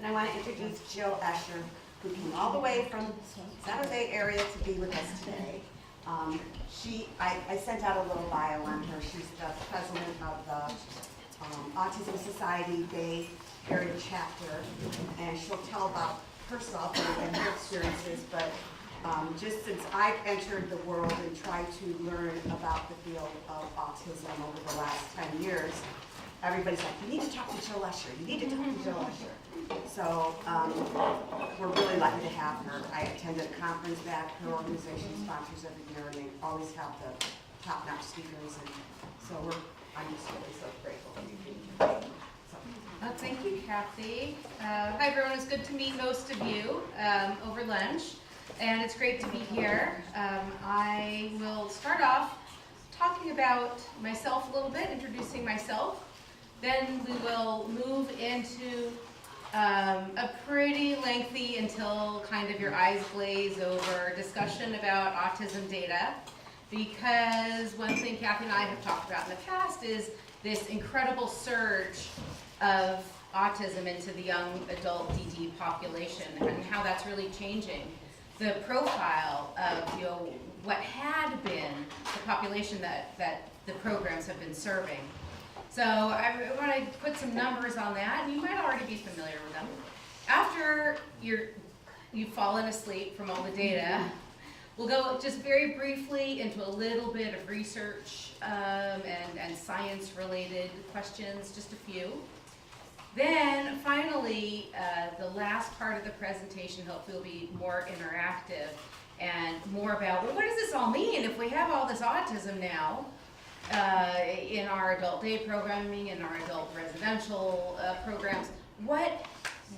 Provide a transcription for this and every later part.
And I want to introduce Jill Escher, who came all the way from San Jose area to be with us today. I sent out a little bio on her. She's the president of the Autism Society Bay Area chapter, and she'll tell about herself and her experiences. But just since I've entered the world and tried to learn about the field of autism over the last 10 years, everybody's like, you need to talk to Jill Escher. You need to talk to Jill Escher. So we're really lucky to have her. I attended a conference that her organization sponsors every year, and they always have the top-notch speakers. And so I'm just really so grateful for you being here. So. Thank you, Kathy. Hi, everyone. It's good to meet most of you over lunch, and it's great to be here. I will start off talking about myself a little bit, introducing myself. Then we will move into a pretty lengthy, until kind of your eyes glaze over, discussion about autism data, because one thing Kathy and I have talked about in the past is this incredible surge of autism into the young adult DD population and how that's really changing the profile of what had been the population that the programs have been serving. So I want to put some numbers on that, and you might already be familiar with them. After you've fallen asleep from all the data, we'll go just very briefly into a little bit of research and science-related questions, just a few. Then finally, the last part of the presentation hopefully will be more interactive and more about, well, what does this all mean if we have all this autism now? In our adult day programming, in our adult residential programs, what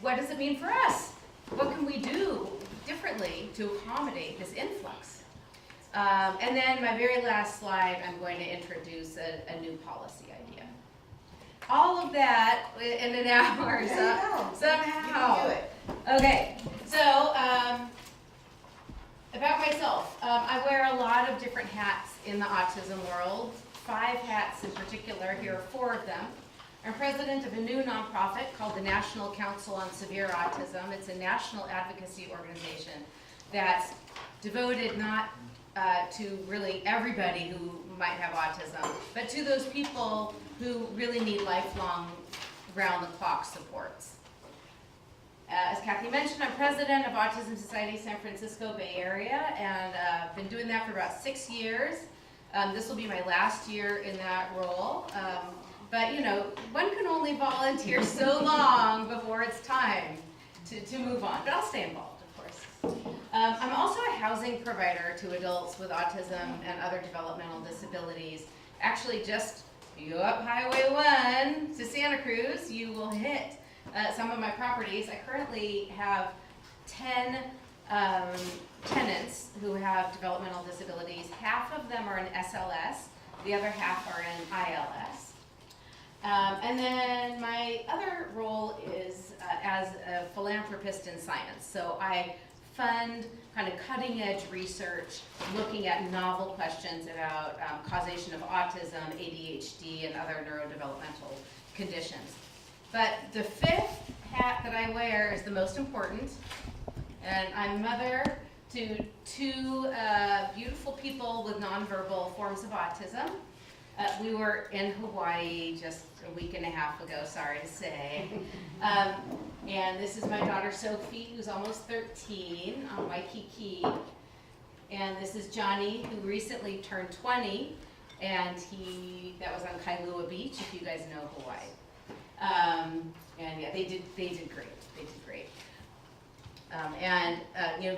does it mean for us? What can we do differently to accommodate this influx? And then my very last slide, I'm going to introduce a new policy idea. All of that in an hour, somehow. You can do it. Okay, so about myself, I wear a lot of different hats in the autism world. 5 hats in particular. Here are 4 of them. I'm president of a new nonprofit called the National Council on Severe Autism. It's a national advocacy organization that's devoted not to really everybody who might have autism, but to those people who really need lifelong, round-the-clock supports. As Kathy mentioned, I'm president of Autism Society San Francisco Bay Area, and I've been doing that for about 6 years. This will be my last year in that role, but one can only volunteer so long before it's time to move on, but I'll stay involved, of course. I'm also a housing provider to adults with autism and other developmental disabilities. Actually, just you go up Highway 1 to Santa Cruz, you will hit some of my properties. I currently have 10 tenants who have developmental disabilities. Half of them are in SLS, the other half are in ILS. And then my other role is as a philanthropist in science. So I fund kind of cutting edge research looking at novel questions about causation of autism, ADHD, and other neurodevelopmental conditions. But the 5th hat that I wear is the most important, and I'm mother to 2 beautiful people with nonverbal forms of autism. We were in Hawaii just a week and a half ago, sorry to say. And this is my daughter Sophie, who's almost 13, on Waikiki. And this is Johnny, who recently turned 20, and that was on Kailua Beach, if you guys know Hawaii. And yeah, they did great. They did great.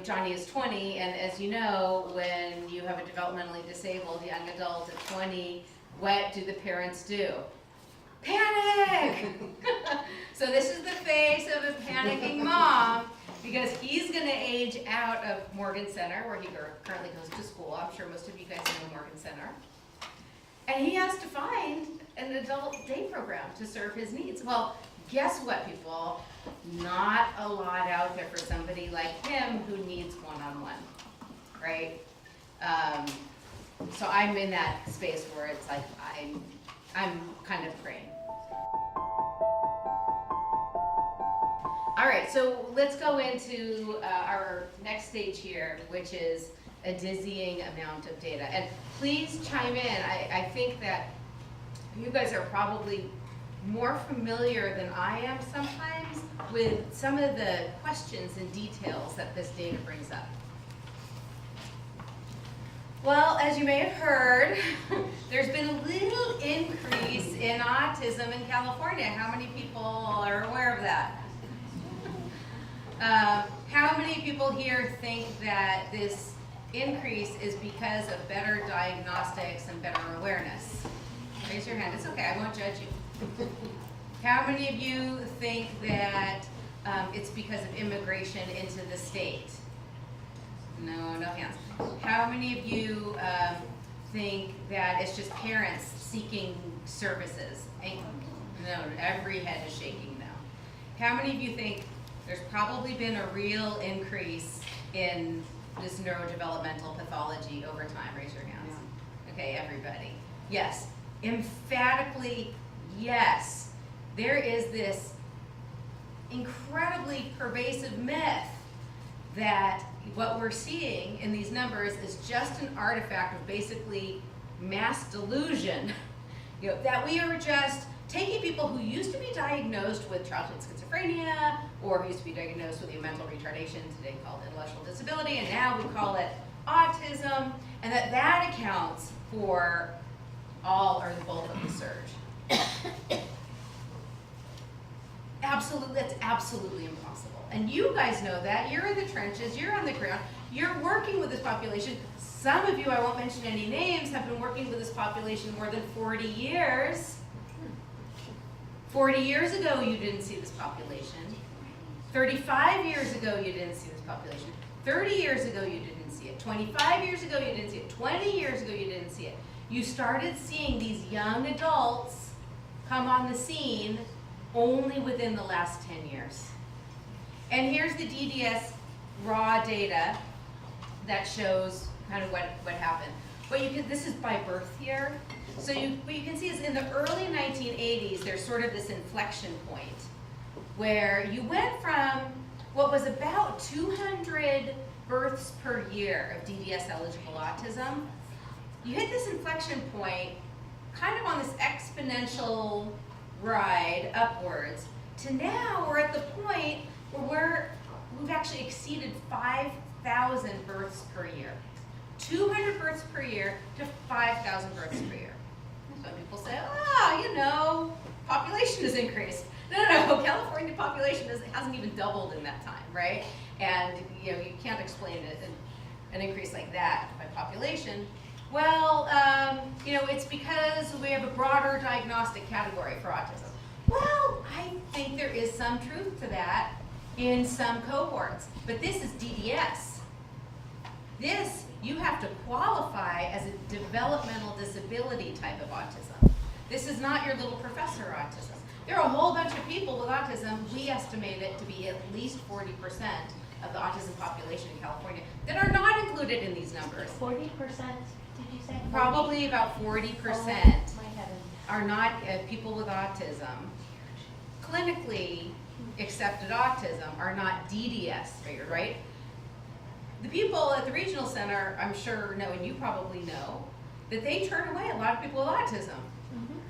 Johnny is 20, and as you know, when you have a developmentally disabled young adult at 20, what do the parents do? Panic! So this is the face of a panicking mom, because he's going to age out of Morgan Center, where he currently goes to school. I'm sure most of you guys know Morgan Center. And he has to find an adult day program to serve his needs. Well, guess what, people? Not a lot out there for somebody like him who needs one-on-one, right? So I'm in that space where it's like I'm kind of praying. All right, so let's go into our next stage here, which is a dizzying amount of data. And please chime in. I think that you guys are probably more familiar than I am sometimes with some of the questions and details that this data brings up. Well, as you may have heard, there's been a little increase in autism in California. How many people are aware of that? How many people here think that this increase is because of better diagnostics and better awareness? Raise your hand. It's okay, I won't judge you. How many of you think that it's because of immigration into the state? No hands. How many of you think that it's just parents seeking services? No, every head is shaking now. How many of you think there's probably been a real increase in this neurodevelopmental pathology over time? Raise your hands. Yeah. Okay, everybody. Yes, emphatically yes. There is this incredibly pervasive myth that what we're seeing in these numbers is just an artifact of basically mass delusion. That we are just taking people who used to be diagnosed with childhood schizophrenia or who used to be diagnosed with a mental retardation, today called intellectual disability, and now we call it autism, and that accounts for all or the bulk of the surge. Absolutely, that's absolutely impossible. And you guys know that. You're in the trenches, you're on the ground, you're working with this population. Some of you, I won't mention any names, have been working with this population more than 40 years. 40 years ago, you didn't see this population. 35 years ago, you didn't see this population. 30 years ago, you didn't see it. 25 years ago, you didn't see it. 20 years ago, you didn't see it. You started seeing these young adults come on the scene only within the last 10 years. And here's the DDS raw data that shows kind of what happened. This is by birth year. So what you can see is in the early 1980s, there's sort of this inflection point where you went from what was about 200 births per year of DDS eligible autism. You hit this inflection point kind of on this exponential ride upwards to now we're at the point where we've actually exceeded 5,000 births per year. 200 births per year to 5,000 births per year. Some people say, population has increased. No, California population hasn't even doubled in that time, right? And you can't explain an increase like that by population. Well, it's because we have a broader diagnostic category for autism. Well, I think there is some truth to that in some cohorts, but this is DDS. This, you have to qualify as a developmental disability type of autism. This is not your little professor autism. There are a whole bunch of people with autism. We estimate it to be at least 40% of the autism population in California that are not included in these numbers. 40%, did you say? 40? Probably about 40% oh, my heavens. are not people with autism. Clinically accepted autism are not DDS figured, right? The people at the regional center, I'm sure know, and you probably know, that they turn away a lot of people with autism,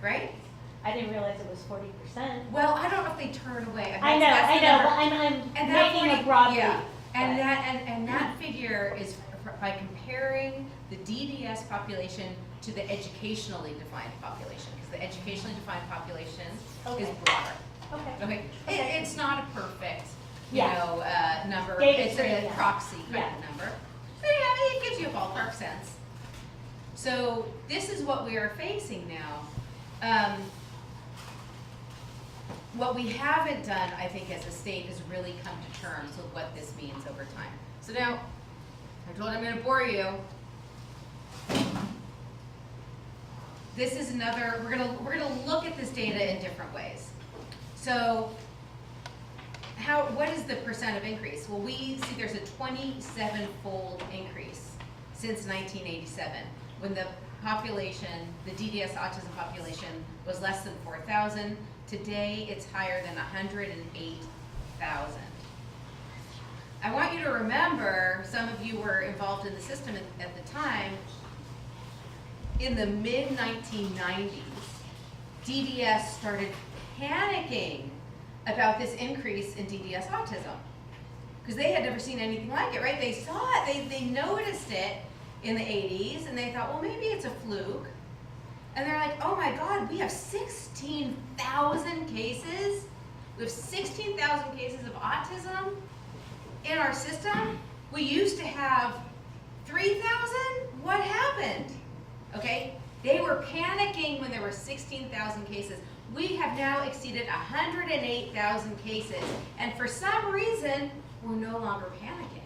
right? I didn't realize it was 40%. Well, I don't know if they turn away. I know, but I'm making a broad leap. And that figure is by comparing the DDS population to the educationally defined population, because the educationally defined population is broader. Okay. It's not a perfect, number. It's a proxy kind of number. But it gives you a ballpark sense. So this is what we are facing now. What we haven't done, I think, as a state is really come to terms with what this means over time. So now, I told I'm going to bore you. This is another, we're going to look at this data in different ways. So, what is the percent of increase? Well, we see there's a 27-fold increase since 1987, when the population, the DDS autism population, was less than 4,000. Today, it's higher than 108,000. I want you to remember, some of you were involved in the system at the time, in the mid-1990s, DDS started panicking about this increase in DDS autism. Because they had never seen anything like it, right? They saw it, they noticed it in the 80s, and they thought, well, maybe it's a fluke. And they're like, oh my God, we have 16,000 cases? We have 16,000 cases of autism in our system? We used to have 3,000? What happened? Okay, they were panicking when there were 16,000 cases. We have now exceeded 108,000 cases, and for some reason, we're no longer panicking.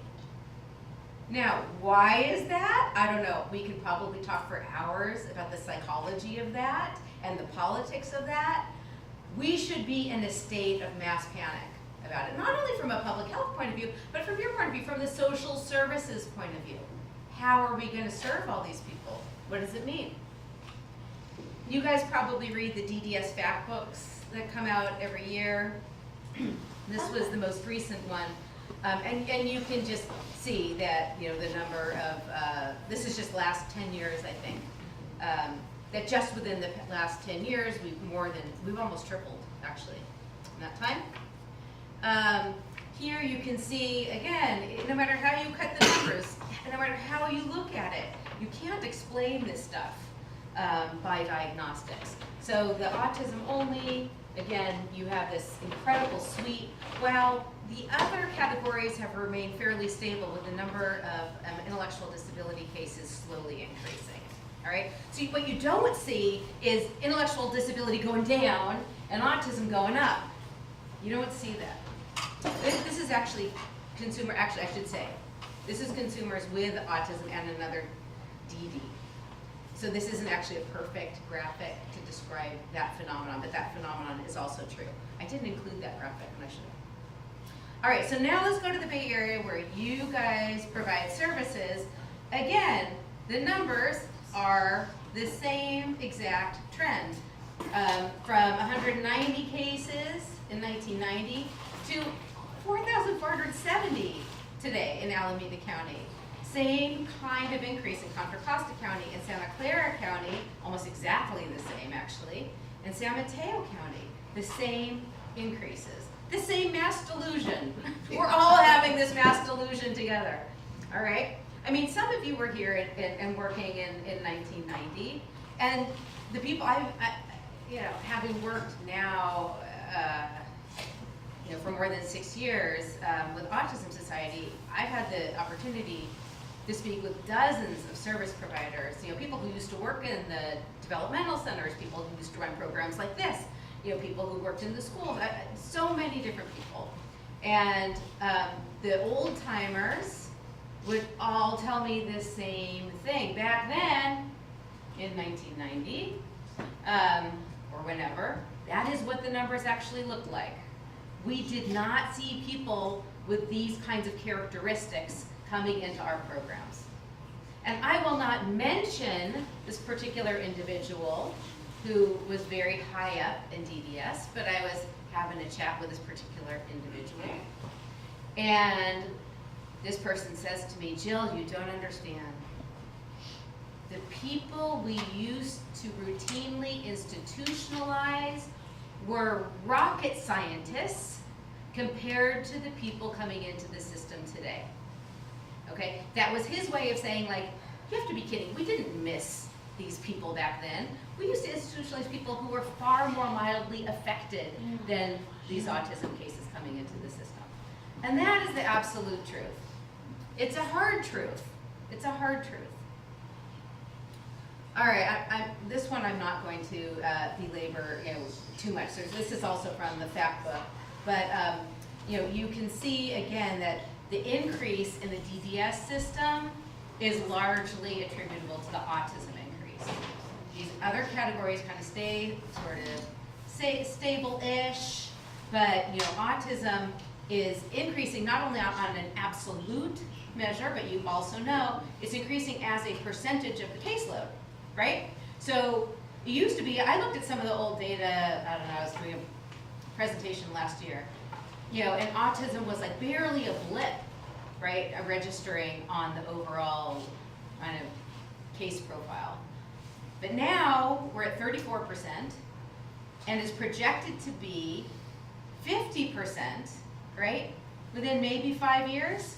Now, why is that? I don't know. We could probably talk for hours about the psychology of that and the politics of that. We should be in a state of mass panic about it, not only from a public health point of view, but from your point of view, from the social services point of view. How are we going to serve all these people? What does it mean? You guys probably read the DDS fact books that come out every year. This was the most recent one. And you can just see that, you know, the number of, this is just last 10 years, I think, that just within the last 10 years, we've almost tripled, actually, in that time. Here you can see, again, no matter how you cut the numbers, no matter how you look at it, you can't explain this stuff by diagnostics. So the autism only, again, you have this incredible suite. Well, the other categories have remained fairly stable with the number of intellectual disability cases slowly increasing. All right? So what you don't see is intellectual disability going down and autism going up. You don't see that. This is actually I should say, this is consumers with autism and another DD. So this isn't actually a perfect graphic to describe that phenomenon, but that phenomenon is also true. I didn't include that graphic, and I should have. All right, so now let's go to the Bay Area where you guys provide services. Again, the numbers are the same exact trend. From 190 cases in 1990 to 4,470 today in Alameda County. Same kind of increase in Contra Costa County and Santa Clara County, almost exactly the same actually. In San Mateo County, the same increases. The same mass delusion. We're all having this mass delusion together, all right? I mean, some of you were here and working in 1990, and the people you know, having worked now, you know, for more than 6 years with Autism Society, I've had the opportunity to speak with dozens of service providers, you know, people who used to work in the developmental centers, people who used to run programs like this, you know, people who worked in the schools, so many different people. And the old timers would all tell me the same thing. Back then, in 1990, or whenever, that is what the numbers actually looked like. We did not see people with these kinds of characteristics coming into our programs. And I will not mention this particular individual who was very high up in DDS, but I was having a chat with this particular individual. And this person says to me, Jill, you don't understand. The people we used to routinely institutionalize were rocket scientists compared to the people coming into the system today. Okay, that was his way of saying, like, you have to be kidding. We didn't miss these people back then. We used to institutionalize people who were far more mildly affected than these autism cases coming into the system. And that is the absolute truth. It's a hard truth. It's a hard truth. All right, this one I'm not going to belabor, you know, too much. So this is also from the fact book, but you know, you can see again that the increase in the DDS system is largely attributable to the autism increase. These other categories kind of stay sort of stable-ish, but you know, autism is increasing not only on an absolute measure, but you also know it's increasing as a percentage of the caseload, right? So it used to be, I looked at some of the old data, I don't know, I was doing a presentation last year. you know, and autism was like barely a blip, right, registering on the overall kind of case profile. But now we're at 34% and is projected to be 50%, right, within maybe 5 years.